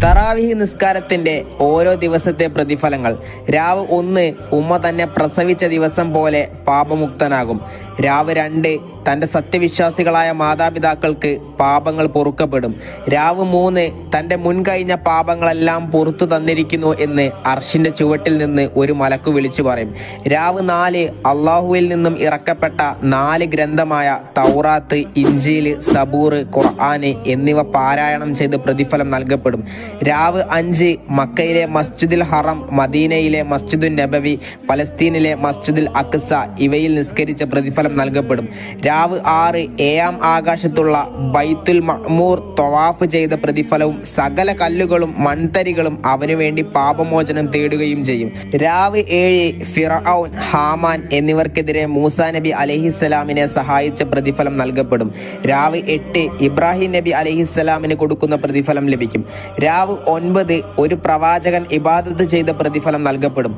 തറാവീഹ് നിസ്കാരത്തിന്റെ ഓരോ ദിവസത്തെ പ്രതിഫലങ്ങൾ. രാവ് 1 ഉമ്മ തന്നെ പ്രസവിച്ച ദിവസം പോലെ പാപമുക്തനാകും. രാവ് 2 തൻ്റെ സത്യവിശ്വാസികളായ മാതാപിതാക്കൾക്ക് പാപങ്ങൾ പൊറുക്കപ്പെടും. രാവ് 3 തൻ്റെ മുൻകഴിഞ്ഞ പാപങ്ങളെല്ലാം പുറത്തു തന്നിരിക്കുന്നു എന്ന് അർഷിന്റെ ചുവട്ടിൽ നിന്ന് ഒരു മലക്കു വിളിച്ചു പറയും. രാവ് 4 അള്ളാഹുവിൽ നിന്നും ഇറക്കപ്പെട്ട 4 ഗ്രന്ഥമായ തൗറാത്ത്, ഇഞ്ചീൽ, സബൂർ, ഖുർആന് എന്നിവ പാരായണം ചെയ്ത് പ്രതിഫലം നൽകപ്പെടും. രാവ് 5 മക്കയിലെ മസ്ജിദുൽ ഹറം, മദീനയിലെ മസ്ജിദുൻ നബവി, ഫലസ്തീനിലെ മസ്ജിദുൽ അഖ്സ ഇവയിൽ നിസ്കരിച്ച പ്രതിഫലം നൽകപ്പെടും. രാവ് 6 ഏഴാം ആകാശത്തുള്ള ബൈത്തുൽ മഅ്മൂർ തവാഫ് ചെയ്ത പ്രതിഫലവും സകല കല്ലുകളും മൺതരികളും അവനു വേണ്ടി പാപമോചനം തേടുകയും ചെയ്യും. രാവ് 7 ഫിർഔൻ, ഹാമാൻ എന്നിവർക്കെതിരെ മൂസാ നബി അലൈഹിസ്സലാമിനെ സഹായിച്ച പ്രതിഫലം നൽകപ്പെടും. രാവ് 8 ഇബ്രാഹിം നബി അലൈഹിസ്സലാമിന് കൊടുക്കുന്ന പ്രതിഫലം ലഭിക്കും. രാവ് 9 ഒരു പ്രവാചകൻ ഇബാദത്ത് ചെയ്ത പ്രതിഫലം നൽകപ്പെടും.